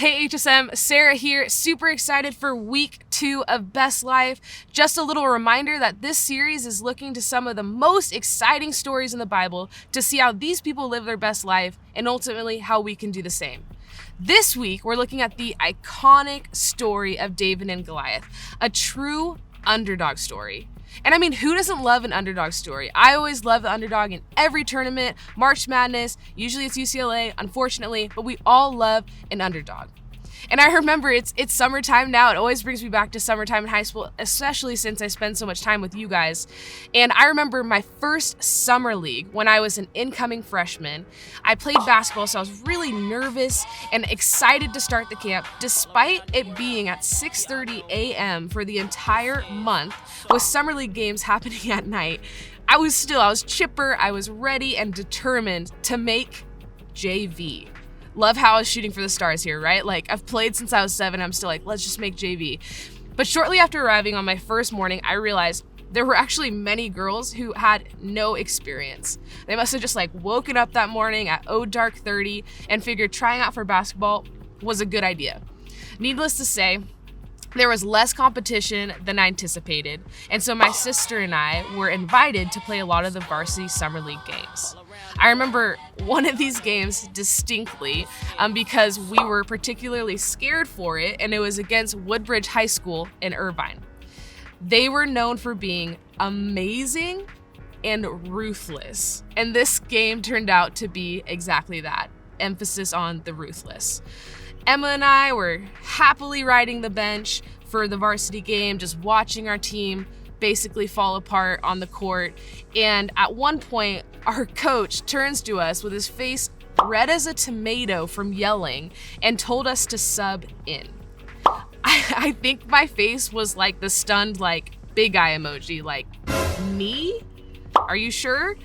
Hey HSM, Sarah here, super excited for week 2 of Best Life. Just a little reminder that this series is looking to some of the most exciting stories in the Bible to see how these people live their best life and ultimately how we can do the same. This week, we're looking at the iconic story of David and Goliath, a true underdog story. And I mean, who doesn't love an underdog story? I always love the underdog in every tournament, March Madness, usually it's UCLA, unfortunately, but we all love an underdog. And I remember it's summertime now. It always brings me back to summertime in high school, especially since I spend so much time with you guys. And I remember my first summer league when I was an incoming freshman. I played basketball, so I was really nervous and excited to start the camp, despite it being at 6:30 a.m. for the entire month, with summer league games happening at night. I was chipper, I was ready and determined to make JV. Love how I was shooting for the stars here, right? Like, I've played since I was 7, I'm still like, let's just make JV. But shortly after arriving on my first morning, I realized there were actually many girls who had no experience. They must have just woken up that morning at dark 30 and figured trying out for basketball was a good idea. Needless to say, there was less competition than I anticipated, and so my sister and I were invited to play a lot of the varsity summer league games. I remember one of these games distinctly because we were particularly scared for it, and it was against Woodbridge High School in Irvine. They were known for being amazing and ruthless, and this game turned out to be exactly that, emphasis on the ruthless. Emma and I were happily riding the bench for the varsity game, just watching our team basically fall apart on the court. And at one point, our coach turns to us with his face red as a tomato from yelling and told us to sub in. I think my face was like the stunned, big eye emoji, me? Are you sure?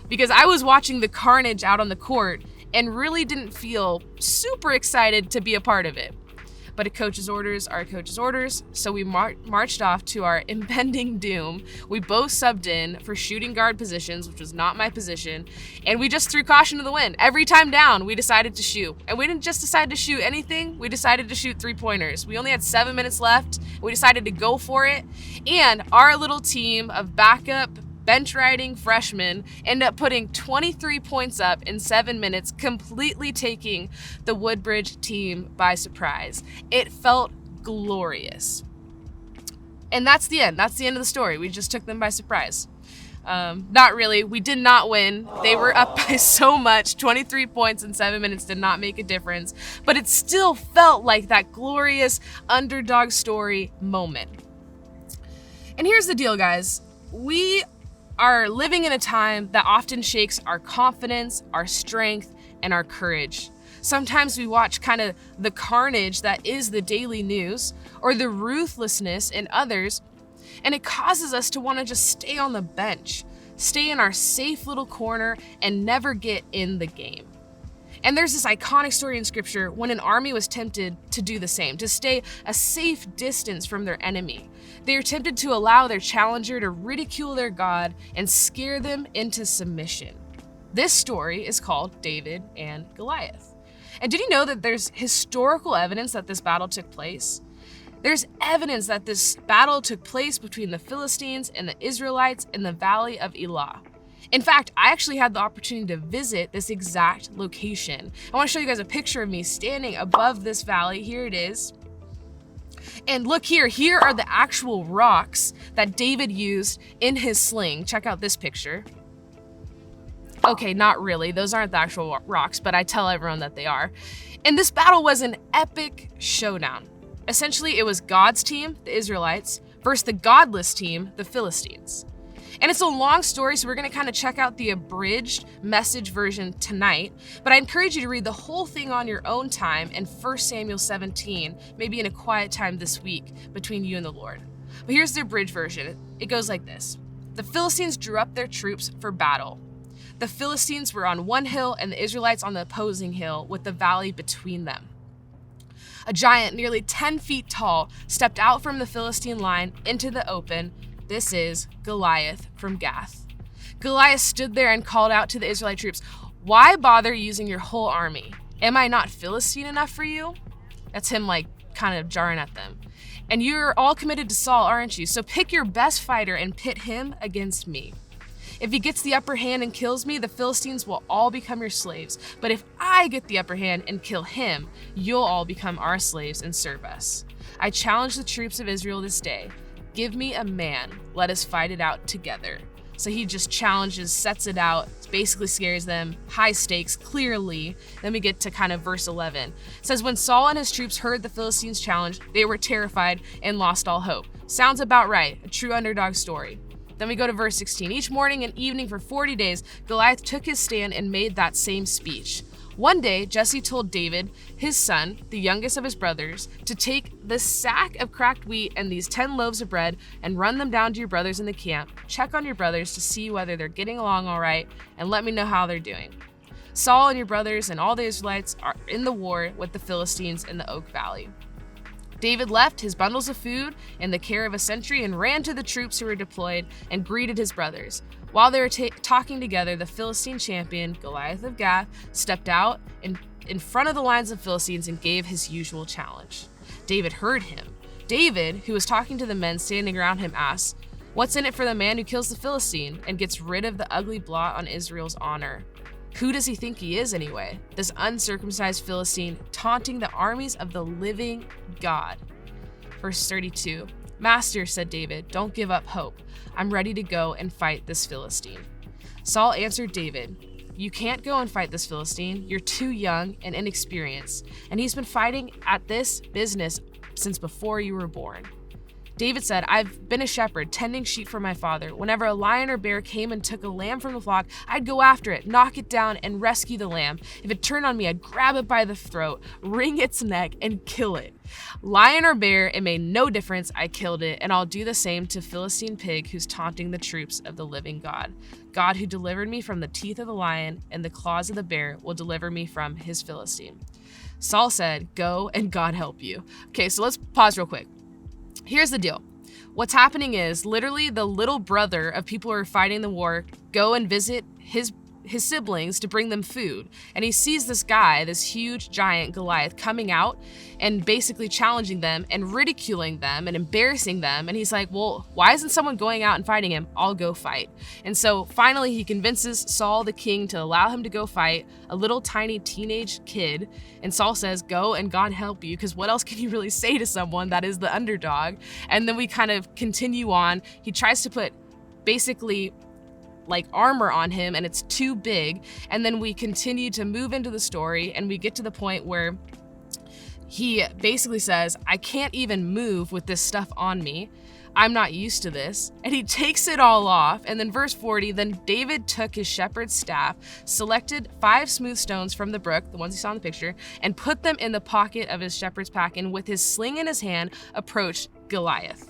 Because I was watching the carnage out on the court and really didn't feel super excited to be a part of it. But a coach's orders are a coach's orders, so we marched off to our impending doom. We both subbed in for shooting guard positions, which was not my position, and we just threw caution to the wind. Every time down, we decided to shoot. And we didn't just decide to shoot anything, we decided to shoot 3-pointers. We only had 7 minutes left, we decided to go for it, and our little team of backup bench riding freshmen end up putting 23 points up in 7 minutes, completely taking the Woodbridge team by surprise. It felt glorious. And that's the end. That's the end of the story. We just took them by surprise. Not really. We did not win. They were up by so much. 23 points in 7 minutes did not make a difference. But it still felt like that glorious underdog story moment. And here's the deal, guys. We are living in a time that often shakes our confidence, our strength, and our courage. Sometimes we watch kind of the carnage that is the daily news or the ruthlessness in others, and it causes us to want to just stay on the bench, stay in our safe little corner, and never get in the game. And there's this iconic story in scripture when an army was tempted to do the same, to stay a safe distance from their enemy. They are tempted to allow their challenger to ridicule their God and scare them into submission. This story is called David and Goliath. And did you know that there's historical evidence that this battle took place? There's evidence that this battle took place between the Philistines and the Israelites in the valley of Elah. In fact, I actually had the opportunity to visit this exact location. I want to show you guys a picture of me standing above this valley. Here it is. And look here are the actual rocks that David used in his sling. Check out this picture. Okay, not really. Those aren't the actual rocks, but I tell everyone that they are. And this battle was an epic showdown. Essentially, it was God's team, the Israelites, versus the godless team, the Philistines. And it's a long story, so we're going to kind of check out the abridged message version tonight. But I encourage you to read the whole thing on your own time in 1 Samuel 17, maybe in a quiet time this week between you and the Lord. But here's the abridged version. It goes like this. The Philistines drew up their troops for battle. The Philistines were on one hill and the Israelites on the opposing hill with the valley between them. A giant nearly 10 feet tall stepped out from the Philistine line into the open. This is Goliath from Gath. Goliath stood there and called out to the Israelite troops, "Why bother using your whole army? Am I not Philistine enough for you?" That's him like kind of jarring at them. And you're all committed to Saul, aren't you? So pick your best fighter and pit him against me. If he gets the upper hand and kills me, the Philistines will all become your slaves. But if I get the upper hand and kill him, you'll all become our slaves and serve us. I challenge the troops of Israel this day. Give me a man. Let us fight it out together. So he just challenges, sets it out, basically scares them, high stakes, clearly. Then we get to kind of verse 11. It says, when Saul and his troops heard the Philistines' challenge, they were terrified and lost all hope. Sounds about right, a true underdog story. Then we go to verse 16. Each morning and evening for 40 days, Goliath took his stand and made that same speech. One day, Jesse told David, his son, the youngest of his brothers, to take this sack of cracked wheat and these 10 loaves of bread and run them down to your brothers in the camp. Check on your brothers to see whether they're getting along all right, and let me know how they're doing. Saul and your brothers and all the Israelites are in the war with the Philistines in the Oak Valley. David left his bundles of food in the care of a sentry and ran to the troops who were deployed and greeted his brothers. While they were talking together, the Philistine champion, Goliath of Gath, stepped out in front of the lines of Philistines and gave his usual challenge. David heard him. David, who was talking to the men standing around him, asked, "What's in it for the man who kills the Philistine and gets rid of the ugly blot on Israel's honor? Who does he think he is anyway? This uncircumcised Philistine taunting the armies of the living God." Verse 32. "Master," said David, "don't give up hope. I'm ready to go and fight this Philistine." Saul answered David, "You can't go and fight this Philistine. You're too young and inexperienced, and he's been fighting at this business since before you were born." David said, "I've been a shepherd, tending sheep for my father. Whenever a lion or bear came and took a lamb from the flock, I'd go after it, knock it down, and rescue the lamb. If it turned on me, I'd grab it by the throat, wring its neck, and kill it. Lion or bear, it made no difference. I killed it, and I'll do the same to Philistine pig who's taunting the troops of the living God. God who delivered me from the teeth of the lion and the claws of the bear will deliver me from his Philistine." Saul said, "Go and God help you." Okay, so let's pause real quick. Here's the deal. What's happening is literally the little brother of people who are fighting the war go and visit his siblings to bring them food. And he sees this guy, this huge giant Goliath, coming out and basically challenging them and ridiculing them and embarrassing them. And he's like, well, why isn't someone going out and fighting him? I'll go fight. And so finally he convinces Saul the king to allow him to go fight a little tiny teenage kid. And Saul says, "Go and God help you," because what else can you really say to someone that is the underdog? And then we kind of continue on. He tries to put basically like armor on him and it's too big. And then we continue to move into the story and we get to the point where he basically says, "I can't even move with this stuff on me. I'm not used to this." And he takes it all off. And then verse 40, then David took his shepherd's staff, selected 5 smooth stones from the brook, the ones you saw in the picture, and put them in the pocket of his shepherd's pack, and with his sling in his hand, approached Goliath.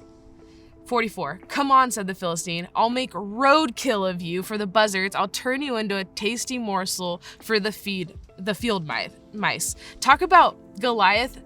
44, "Come on," said the Philistine. "I'll make roadkill of you for the buzzards. I'll turn you into a tasty morsel for the field mice." Talk about Goliath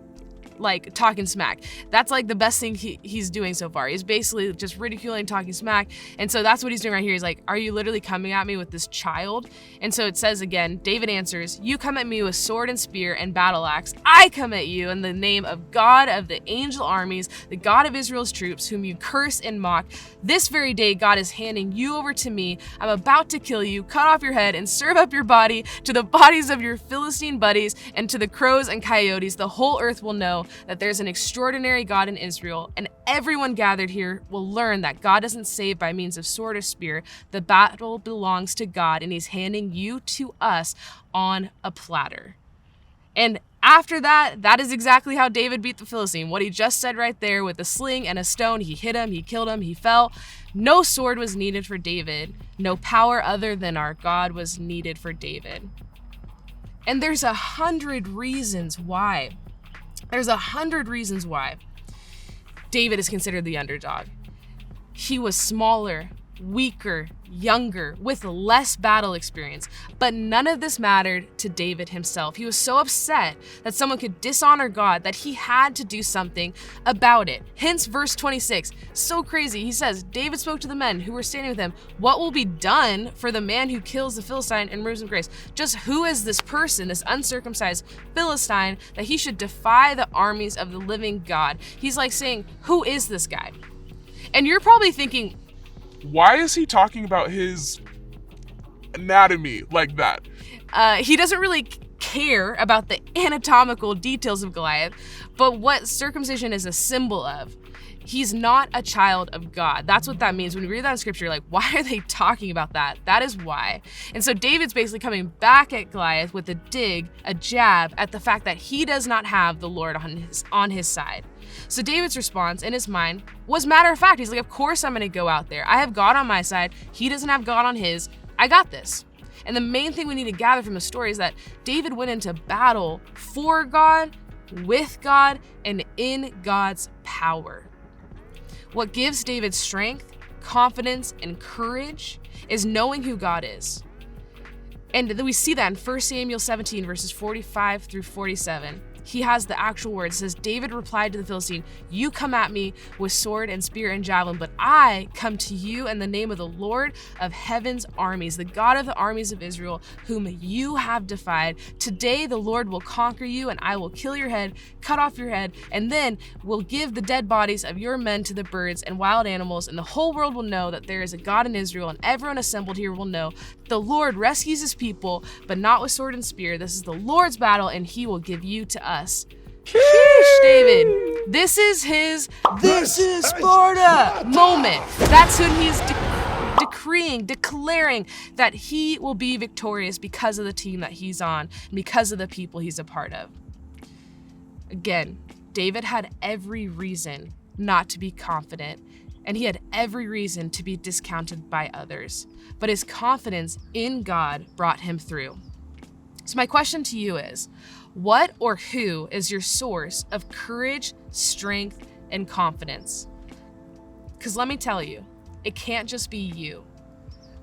like talking smack. That's like the best thing he's doing so far. He's basically just ridiculing, talking smack. And so that's what he's doing right here. He's like, "Are you literally coming at me with this child?" And so it says again, David answers, "You come at me with sword and spear and battle axe. I come at you in the name of God of the angel armies, the God of Israel's troops, whom you curse and mock. This very day, God is handing you over to me. I'm about to kill you, cut off your head, and serve up your body to the bodies of your Philistine buddies and to the crows and coyotes. The whole earth will know that there's an extraordinary God in Israel, and everyone gathered here will learn that God doesn't save by means of sword or spear. The battle belongs to God, and he's handing you to us on a platter." And after that, that is exactly how David beat the Philistine. What he just said right there with a sling and a stone, he hit him, he killed him, he fell. No sword was needed for David. No power other than our God was needed for David. And there's 100 reasons why. There's 100 reasons why David is considered the underdog. He was smaller, weaker, younger, with less battle experience. But none of this mattered to David himself. He was so upset that someone could dishonor God that he had to do something about it. Hence verse 26, so crazy. He says, David spoke to the men who were standing with him, what will be done for the man who kills the Philistine and removes him grace? Just who is this person, this uncircumcised Philistine, that he should defy the armies of the living God? He's like saying, who is this guy? And you're probably thinking, why is he talking about his anatomy like that? He doesn't really care about the anatomical details of Goliath, but what circumcision is a symbol of. He's not a child of God. That's what that means. When you read that in scripture, you're like, why are they talking about that? That is why. And so David's basically coming back at Goliath with a dig, a jab at the fact that he does not have the Lord on his side. So David's response in his mind was matter of fact. He's like, of course I'm going to go out there. I have God on my side. He doesn't have God on his. I got this. And the main thing we need to gather from the story is that David went into battle for God, with God, and in God's power. What gives David strength, confidence, and courage is knowing who God is. And we see that in 1 Samuel 17, verses 45 through 47. He has the actual words. It says, David replied to the Philistine, you come at me with sword and spear and javelin, but I come to you in the name of the Lord of heaven's armies, the God of the armies of Israel, whom you have defied. Today the Lord will conquer you, and I will kill your head, cut off your head, and then will give the dead bodies of your men to the birds and wild animals, and the whole world will know that there is a God in Israel, and everyone assembled here will know the Lord rescues his people, but not with sword and spear. This is the Lord's battle, and he will give you to us. Sheesh, David. This is his "This is Sparta" moment. That's when he's declaring that he will be victorious because of the team that he's on and because of the people he's a part of. Again, David had every reason not to be confident, and he had every reason to be discounted by others. But his confidence in God brought him through. So my question to you is, what or who is your source of courage, strength, and confidence? Because let me tell you, it can't just be you.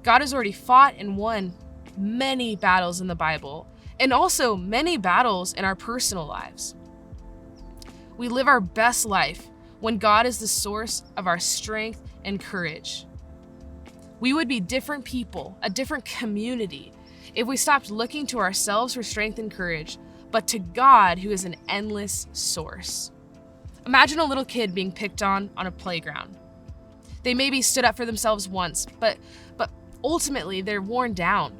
God has already fought and won many battles in the Bible, and also many battles in our personal lives. We live our best life when God is the source of our strength and courage. We would be different people, a different community, if we stopped looking to ourselves for strength and courage, but to God, who is an endless source. Imagine a little kid being picked on a playground. They maybe stood up for themselves once, but ultimately they're worn down.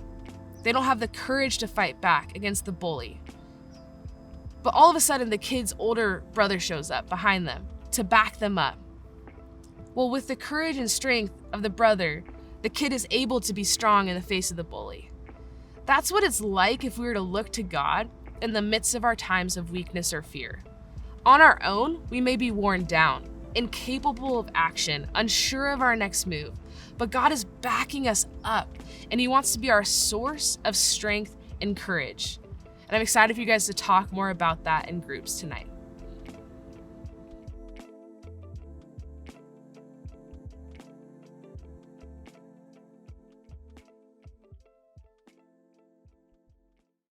They don't have the courage to fight back against the bully. But all of a sudden, the kid's older brother shows up behind them to back them up. Well, with the courage and strength of the brother, the kid is able to be strong in the face of the bully. That's what it's like if we were to look to God in the midst of our times of weakness or fear. On our own, we may be worn down, incapable of action, unsure of our next move, but God is backing us up, and he wants to be our source of strength and courage. And I'm excited for you guys to talk more about that in groups tonight.